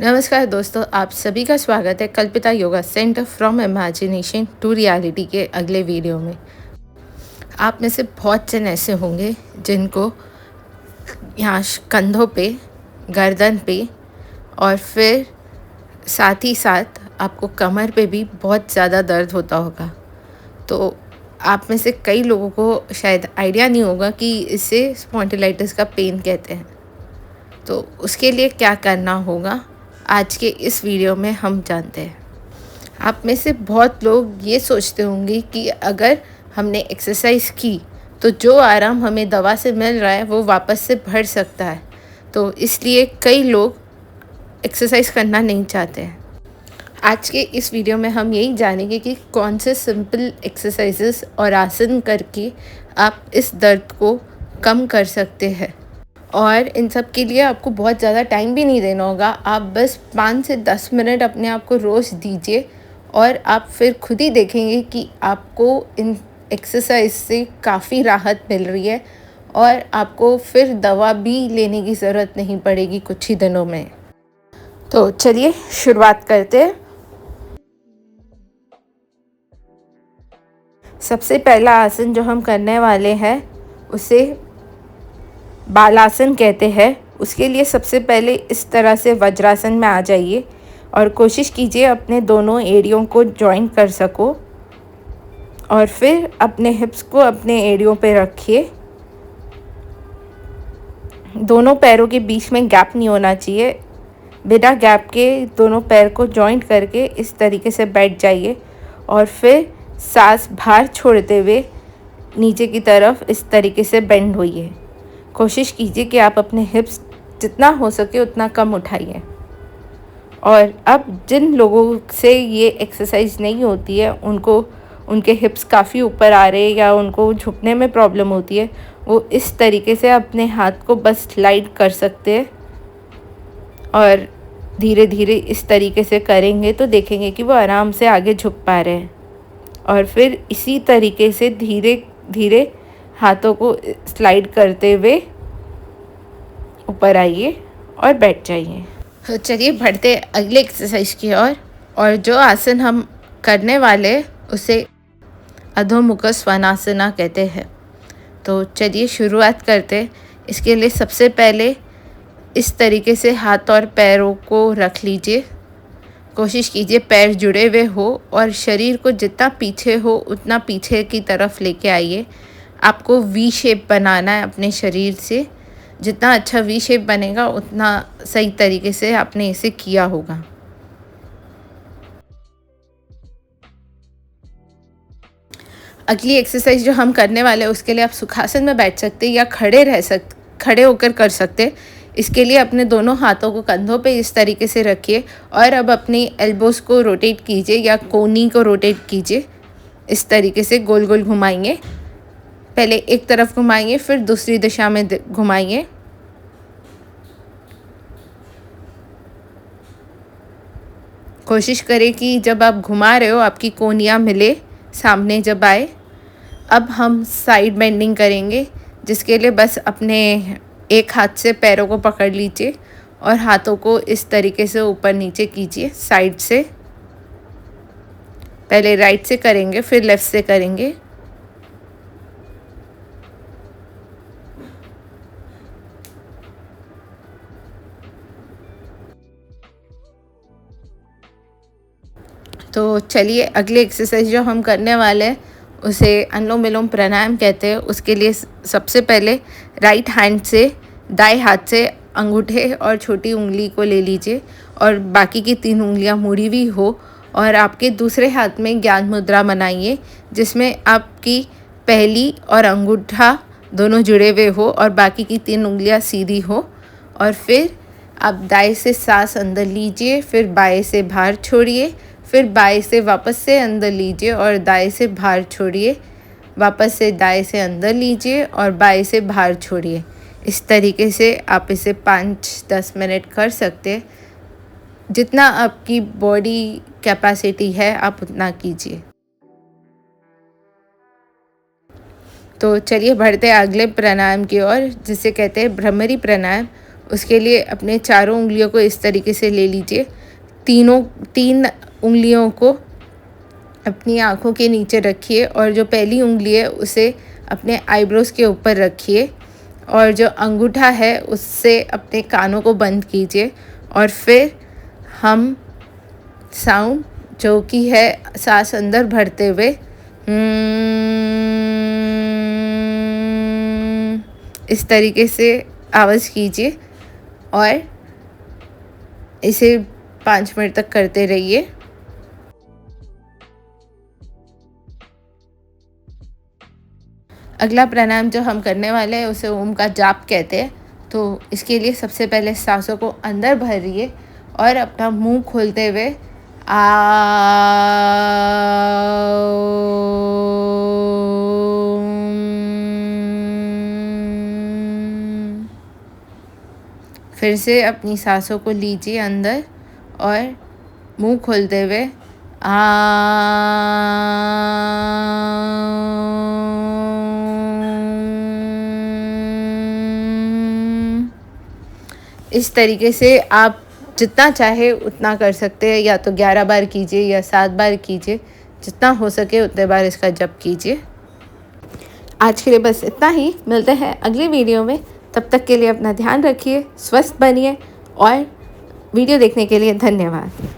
नमस्कार दोस्तों, आप सभी का स्वागत है Kalpita yoga centre from imagination to reality के अगले वीडियो में। आप में से बहुत जन ऐसे होंगे जिनको यहाँ कंधों पे, गर्दन पे और फिर साथ ही साथ आपको कमर पे भी बहुत ज़्यादा दर्द होता होगा। तो आप में से कई लोगों को शायद आइडिया नहीं होगा कि इसे स्पॉन्डिलाइटिस का पेन कहते हैं। तो उसके लिए क्या करना होगा, आज के इस वीडियो में हम जानते हैं। आप में से बहुत लोग ये सोचते होंगे कि अगर हमने एक्सरसाइज की तो जो आराम हमें दवा से मिल रहा है वो वापस से बढ़ सकता है। तो इसलिए कई लोग एक्सरसाइज करना नहीं चाहते हैं। आज के इस वीडियो में हम यही जानेंगे कि कौन से सिंपल एक्सरसाइजेस और आसन करके आप इस दर्द को कम कर सकते हैं। और इन सब के लिए आपको बहुत ज़्यादा टाइम भी नहीं देना होगा। आप बस 5 से 10 मिनट अपने आप को रोज़ दीजिए और आप फिर खुद ही देखेंगे कि आपको इन एक्सरसाइज से काफ़ी राहत मिल रही है और आपको फिर दवा भी लेने की ज़रूरत नहीं पड़ेगी कुछ ही दिनों में। तो चलिए शुरुआत करते हैं। सबसे पहला आसन जो हम करने वाले हैं उसे बालासन कहते हैं। उसके लिए सबसे पहले इस तरह से वज्रासन में आ जाइए और कोशिश कीजिए अपने दोनों एड़ियों को जॉइन कर सको और फिर अपने हिप्स को अपने एड़ियों पे रखिए। दोनों पैरों के बीच में गैप नहीं होना चाहिए। बिना गैप के दोनों पैर को जॉइंट करके इस तरीके से बैठ जाइए और फिर सांस बाहर छोड़ते हुए नीचे की तरफ इस तरीके से बेंड होइए। कोशिश कीजिए कि आप अपने हिप्स जितना हो सके उतना कम उठाइए। और अब जिन लोगों से ये एक्सरसाइज नहीं होती है, उनके हिप्स काफ़ी ऊपर आ रहे हैं या उनको झुकने में प्रॉब्लम होती है, वो इस तरीके से अपने हाथ को बस स्लाइड कर सकते हैं और धीरे धीरे इस तरीके से करेंगे तो देखेंगे कि वो आराम से आगे झुक पा रहे हैं। और फिर इसी तरीके से धीरे धीरे हाथों को स्लाइड करते हुए ऊपर आइए और बैठ जाइए। तो चलिए बढ़ते अगले एक्सरसाइज की ओर। और जो आसन हम करने वाले उसे अधोमुख स्वानासना कहते हैं। तो चलिए शुरुआत करते। इसके लिए सबसे पहले इस तरीके से हाथ और पैरों को रख लीजिए। कोशिश कीजिए पैर जुड़े हुए हो और शरीर को जितना पीछे हो उतना पीछे की तरफ लेके आइए। आपको वी शेप बनाना है अपने शरीर से। जितना अच्छा वी शेप बनेगा उतना सही तरीके से आपने इसे किया होगा। अगली एक्सरसाइज जो हम करने वाले हैं उसके लिए आप सुखासन में बैठ सकते हैं या खड़े होकर कर सकते हैं। इसके लिए अपने दोनों हाथों को कंधों पे इस तरीके से रखिए और अब अपनी एल्बोज़ को रोटेट कीजिए या कोनी को रोटेट कीजिए। इस तरीके से गोल गोल घुमाएंगे। पहले एक तरफ घुमाइए फिर दूसरी दिशा में घुमाइए। कोशिश करें कि जब आप घुमा रहे हो आपकी कोनियाँ मिले, सामने जब आए। अब हम साइड बेंडिंग करेंगे, जिसके लिए बस अपने एक हाथ से पैरों को पकड़ लीजिए और हाथों को इस तरीके से ऊपर नीचे कीजिए साइड से। पहले राइट से करेंगे फिर लेफ़्ट से करेंगे। तो चलिए अगले एक्सरसाइज जो हम करने वाले हैं उसे अनुलोम विलोम प्राणायाम कहते हैं। उसके लिए सबसे पहले राइट हैंड से दाएं हाथ से अंगूठे और छोटी उंगली को ले लीजिए और बाकी की 3 उंगलियां मुड़ी हुई हो और आपके दूसरे हाथ में ज्ञान मुद्रा बनाइए, जिसमें आपकी पहली और अंगूठा दोनों जुड़े हुए हो और बाकी की 3 उंगलियां सीधी हो। और फिर आप दाएं से सांस अंदर लीजिए, फिर बाएं से बाहर छोड़िए, फिर बाएं से वापस से अंदर लीजिए और दाएं से बाहर छोड़िए। वापस से दाएं से अंदर लीजिए और बाएं से बाहर छोड़िए। इस तरीके से आप इसे 5-10 मिनट कर सकते हैं। जितना आपकी बॉडी कैपेसिटी है आप उतना कीजिए। तो चलिए बढ़ते हैं अगले प्राणायाम की ओर, जिसे कहते हैं भ्रमरी प्राणायाम। उसके लिए अपने चारों उंगलियों को इस तरीके से ले लीजिए। 3 उंगलियों को अपनी आँखों के नीचे रखिए और जो पहली उंगली है उसे अपने आईब्रोज़ के ऊपर रखिए और जो अंगूठा है उससे अपने कानों को बंद कीजिए और फिर हम साउंड जो कि है सांस अंदर भरते हुए इस तरीके से आवाज़ कीजिए और इसे 5 मिनट तक करते रहिए। अगला प्राणायाम जो हम करने वाले हैं उसे ओम का जाप कहते हैं। तो इसके लिए सबसे पहले सांसों को अंदर भरिए और अपना मुंह खोलते हुए फिर से अपनी सांसों को लीजिए अंदर और मुंह खोलते हुए इस तरीके से आप जितना चाहे उतना कर सकते हैं, या तो 11 बार कीजिए या 7 बार कीजिए, जितना हो सके उतने बार इसका जप कीजिए। आज के लिए बस इतना ही, मिलते हैं अगली वीडियो में। तब तक के लिए अपना ध्यान रखिए, स्वस्थ बनिए और वीडियो देखने के लिए धन्यवाद।